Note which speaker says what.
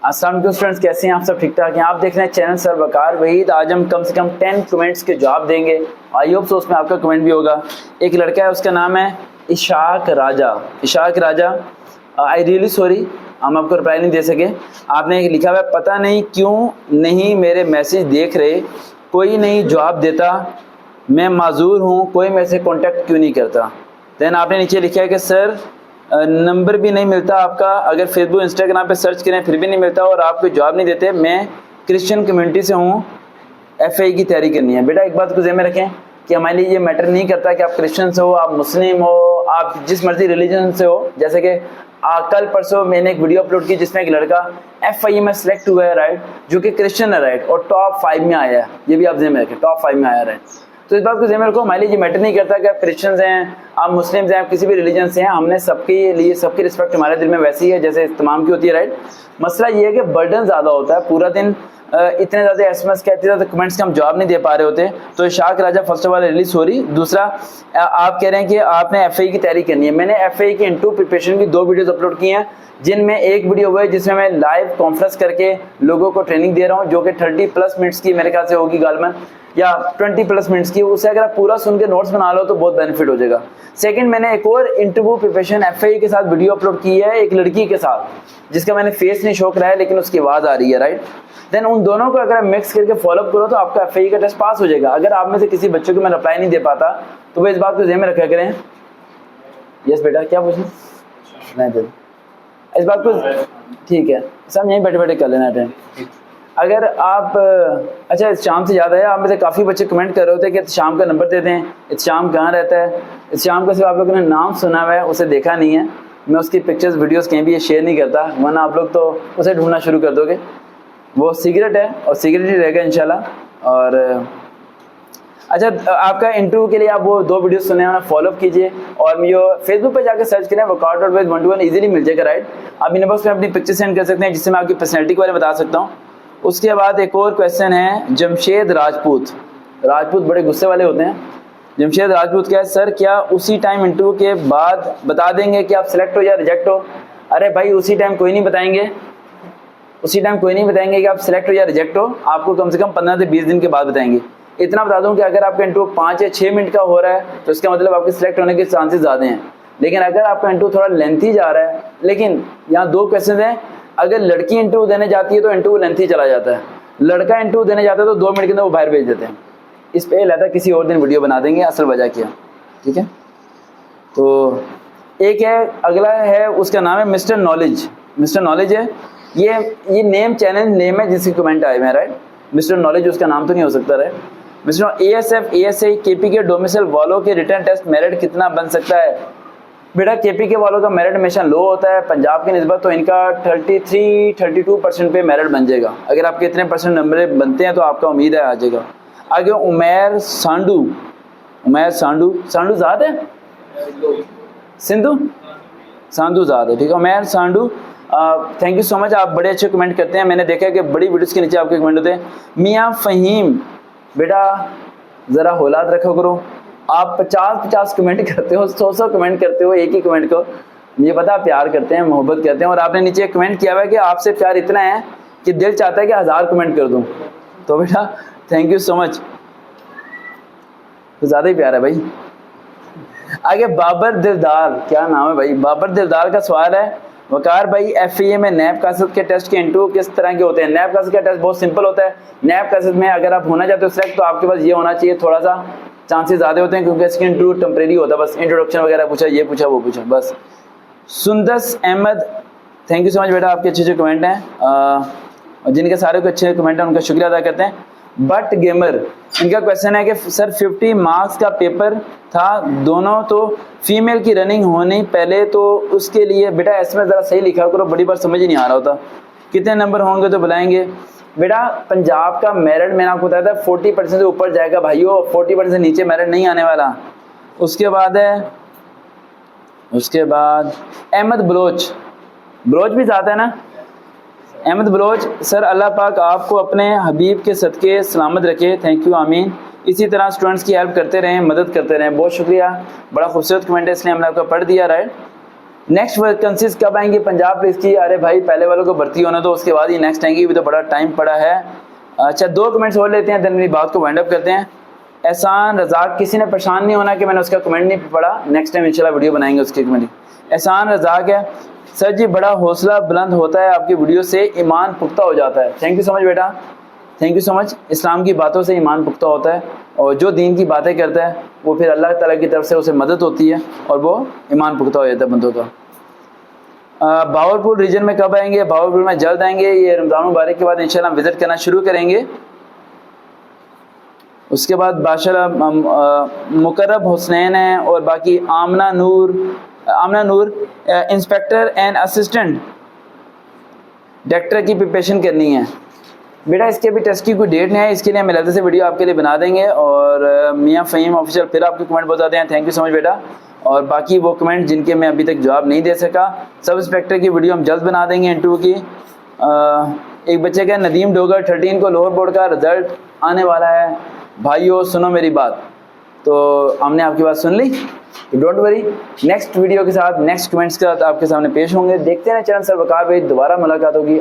Speaker 1: अस्सलाम वालेकुम स्टूडेंट्स, कैसे हैं आप सब? ठीक ठाक हैं? आप देख रहे हैं चैनल सर वकार वहीद। आज हम कम से कम 10 कमेंट्स के जवाब देंगे। आई होप सो उसमें आपका कमेंट भी होगा। एक लड़का है, उसका नाम है इशाक राजा। इशाक राजा, आई रियली सॉरी हम आपको रिप्लाई नहीं दे सके। आपने लिखा हुआ है, पता नहीं क्यों नहीं मेरे मैसेज देख रहे, कोई नहीं जवाब देता, मैं माजूर हूँ, कोई मेरे से कॉन्टेक्ट क्यों नहीं करता। देन आपने नीचे लिखा है कि सर नंबर भी नहीं मिलता आपका, अगर फेसबुक इंस्टाग्राम पे सर्च करें फिर भी नहीं मिलता और आप कोई जवाब नहीं देते। मैं क्रिश्चियन कम्युनिटी से हूँ, FAE की तैयारी करनी है। बेटा एक बात को ज़हन में रखें कि हमारे लिए ये मैटर नहीं करता कि आप क्रिश्चियन से हो, आप मुस्लिम हो, आप जिस मर्जी रिलीजन से हो। जैसे कि कल परसों मैंने एक वीडियो अपलोड की जिसमें एक लड़का FAE में सेलेक्ट हुआ है, राइट, जो कि क्रिश्चियन है, राइट, और टॉप 5 में आया है। ये भी आप ज़हन में रखें, टॉप 5 में आया, राइट। तो इस बात को ज़हन में रखो, हमारे लिए ये मैटर नहीं करता कि आप क्रिश्चियंस हैं, आप मुस्लिम्स हैं, आप किसी भी रिलीजन से हैं। हमने सबके लिए सबकी रिस्पेक्ट हमारे दिल में वैसी है जैसे तमाम की होती है, राइट। मसला ये है कि बर्डन ज़्यादा होता है, पूरा दिन इतने ज़्यादा SMS के, इतने ज़्यादा कमेंट्स के हम जवाब नहीं दे पा रहे होते। तो Ishaq Raja, first of all really sorry. दूसरा, आप कह रहे हैं कि आपने FAE की तैयारी करनी है। मैंने FAE की इंटरव्यू प्रिपरेशन की 2 वीडियोज़ अपलोड की हैं, जिनमें एक वीडियो हुआ है जिसमें मैं लाइव कॉन्फ्रेंस करके लोगों को ट्रेनिंग दे रहा हूँ, जो कि 30+ मिनट्स की मेरे ख्याल से होगी गालमन, या 20+ मिनट्स की। उससे अगर आप पूरा सुन के नोट्स बना लो तो बहुत बेनिफिट हो जाएगा। सेकंड, मैंने एक और इंटरव्यू प्रिपरेशन FAE के साथ वीडियो अपलोड की है, एक लड़की के साथ जिसका मैंने फेस नहीं शो कराया लेकिन उसकी आवाज़ आ रही है, राइट। देन उन दोनों को अगर आप मिक्स करके फॉलोअप करो तो आपका FAE का टेस्ट पास हो जाएगा। अगर आप में से किसी बच्चों को मैं रिप्लाई नहीं दे पाता तो वो इस बात को ध्यान में रखा करें। यस बेटा, क्या पूछना? नहीं दे इस बात को, ठीक है, सब यहीं बैठे बैठे कर लेना अटेंड। अगर आप अच्छा, शाम से याद आया, आप में से काफ़ी बच्चे कमेंट कर रहे होते कि शाम का नंबर दे दें। शाम कहाँ रहता है? शाम का सिर्फ आप लोगों ने नाम सुना हुआ है, उसे देखा नहीं है। मैं उसकी पिक्चर्स वीडियोस कहीं भी ये शेयर नहीं करता, वरना आप लोग तो उसे ढूंढना शुरू कर दोगे। वो सीक्रेट है और सीक्रेट ही रहेगा इंशाल्लाह। और अच्छा, आपका इंटरव्यू के लिए आप वो 2 वीडियो सुने हैं, फॉलोअप कीजिए और जो फेसबुक पे जाकर सर्च करें workout.with121 इजीली मिल जाएगा, राइट। आप इनबॉक्स में अपनी पिक्चर सेंड कर सकते हैं जिससे मैं आपकी पर्सनैलिटी के बारे में बता सकता हूँ। उसके बाद एक और क्वेश्चन है, जमशेद राजपूत। राजपूत बड़े गुस्से वाले होते हैं। जमशेद राजपूत क्या है, सर क्या उसी टाइम इंटरव्यू के बाद बता देंगे कि आप सिलेक्ट हो या रिजेक्ट हो? अरे भाई, उसी टाइम कोई नहीं बताएंगे, उसी टाइम कोई नहीं बताएंगे कि आप सिलेक्ट हो या रिजेक्ट हो। आपको कम से कम 15 से 20 दिन के बाद बताएंगे। इतना बता दूं कि अगर आपका इंटरव्यू 5 या 6 मिनट का हो रहा है तो इसका मतलब आपके सिलेक्ट होने के चांसेस ज़्यादा हैं। लेकिन अगर आपका इंटरव्यू थोड़ा लेंथी जा रहा है, लेकिन यहाँ 2 क्वेश्चन हैं। अगर लड़की इंटरव्यू देने जाती है तो इंटरव्यू लेंथी चला जाता है, लड़का इंटरव्यू देने जाता है तो 2 मिनट के अंदर वो बाहर भेज देते हैं। इस पे रहता है, किसी और दिन वीडियो बना देंगे असल वजह क्या, ठीक है। तो एक है, अगला है, उसका नाम है मिस्टर नॉलेज। मिस्टर नॉलेज है, ये नेम चैनल नेम है जिसकी कमेंट आए हैं, राइट। मिस्टर नॉलेज उसका नाम तो नहीं हो सकता, right. Mister ASF ASI KP के डोमिसाइल वालों के रिटर्न टेस्ट मेरिट कितना बन सकता है? बेटा KP के वालों का मेरिट हमेशा लो होता है, पंजाब की निस्बत तो इनका 33-32% पे मेरिट बन जाएगा। अगर आपके इतने % नंबर बनते हैं तो आपका उम्मीद है आ जाएगा। आगे उमैर सांडू, उमैर सांडू, सांडू ज़ाद है, सिंधु सांडू ज़ाद है, ठीक है। Umair Sandu, thank you so much, आप बड़े अच्छे कमेंट करते हैं। मैंने देखा है कि बड़ी वीडियोस के नीचे आपके कमेंट होते हैं। मियाँ फ़हीम, बेटा ज़रा औलाद रखो करो। आप 50-50 कमेंट करते हो, 100 कमेंट करते हो एक ही कमेंट को। मुझे पता है प्यार करते हैं, मोहब्बत करते हैं। और आपने नीचे कमेंट किया हुआ है कि आपसे प्यार इतना है कि दिल चाहता है कि 1000 कमेंट कर दूँ। तो बेटा थैंक यू सो मच, तो ज़्यादा ही प्यार है भाई। आगे बाबर दिलदार, क्या नाम है भाई, बाबर दिलदार का सवाल है, वकार भाई FAE में नैब कासद के टेस्ट के इंटरव्यू किस तरह के होते हैं? नैब कासद का टेस्ट बहुत सिंपल होता है। नैब कासद में अगर आप होना चाहते हो सिलेक्ट तो आपके पास ये होना चाहिए, थोड़ा सा चांसेस ज़्यादा होते हैं क्योंकि इसके इंटरव्यू टेम्परेरी होता है, बस इंट्रोडक्शन वगैरह पूछा, ये पूछा, वो पूछा, बस। Sundas Ahmed, thank you so much बेटा, आपके अच्छे कमेंट हैं। जिनके सारे को अच्छे कमेंट हैं उनका शुक्रिया अदा करते हैं। बट गेमर, इनका क्वेश्चन है कि सर 50 मार्क्स का पेपर था, दोनों तो फीमेल की रनिंग होनी पहले, तो उसके लिए बेटा इसमें ज़रा सही लिखा करो, बड़ी बार समझ ही नहीं आ रहा होता। कितने नंबर होंगे तो बुलाएंगे? बेटा पंजाब का मेरिट मैंने आपको बताया था 40% से ऊपर जाएगा भाइयों, 40% से नीचे मेरिट नहीं आने वाला। उसके बाद है, उसके बाद अहमद बलोच, बलोच भी ज़्यादा है ना, अहमद बलोच, सर अल्लाह पाक आपको अपने हबीब के सदके सलामत रखे, थैंक यू, आमीन। इसी तरह स्टूडेंट्स की हेल्प करते रहें, मदद करते रहें। बहुत शुक्रिया, बड़ा खूबसूरत कमेंट है इसलिए हमने आपका पढ़ दिया, राइट। नेक्स्ट वैकेंसीज कब आएंगी पंजाब पुलिस की? अरे भाई पहले वालों को भर्ती होना तो उसके बाद ही नेक्स्ट आएंगी, भी तो बड़ा टाइम पड़ा है। अच्छा 2 कमेंट्स और लेते हैं, देन मेरी बात को वाइंड अप करते हैं। एहसान रज़ाक, किसी ने परेशान नहीं होना कि मैंने उसका कमेंट नहीं पढ़ा, नेक्स्ट टाइम इंशाल्लाह वीडियो बनाएंगे उसकी कमेंट। एहसान रज़ाक है, सर जी बड़ा हौसला बुलंद होता है आपकी वीडियो से, ईमान पुख्ता हो जाता है। थैंक यू सो मच बेटा, थैंक यू सो मच। इस्लाम की बातों से ईमान पुख्ता होता है, और जो दीन की बातें करता है वो फिर अल्लाह ताला की तरफ से उसे मदद होती है और वो ईमान पुख्ता हो जाता है बंदों का। भावलपुर रीजन में कब आएंगे? भावलपुर में जल्द आएंगे, ये रमज़ान मुबारक के बाद इंशाल्लाह विज़िट करना शुरू करेंगे। उसके बाद बादशाह मुकर्रब हुसैन है, और बाकी आमना नूर इंस्पेक्टर एंड असिस्टेंट डायरेक्टर की प्रिपरेशन करनी है। बेटा इसके अभी टेस्ट की कोई डेट नहीं है, इसके लिए हम अलग से वीडियो आपके लिए बना देंगे। और मियाँ फ़हीम ऑफिशियल फिर आपके कमेंट बहुत आते हैं, थैंक यू सो मच बेटा। और बाकी वो कमेंट जिनके मैं अभी तक जवाब नहीं दे सका, सब इंस्पेक्टर की वीडियो हम जल्द बना देंगे इंटरव्यू की। एक बच्चे का नदीम डोगर 13 को लोअर बोर्ड का रिजल्ट आने वाला है। भाइयों सुनो मेरी बात, तो हमने आपकी बात सुन ली, डोंट वरी, नेक्स्ट वीडियो के साथ नेक्स्ट कमेंट्स के साथ आपके सामने पेश होंगे। देखते हैं चैनल सर वकार भाई, दोबारा मुलाकात होगी।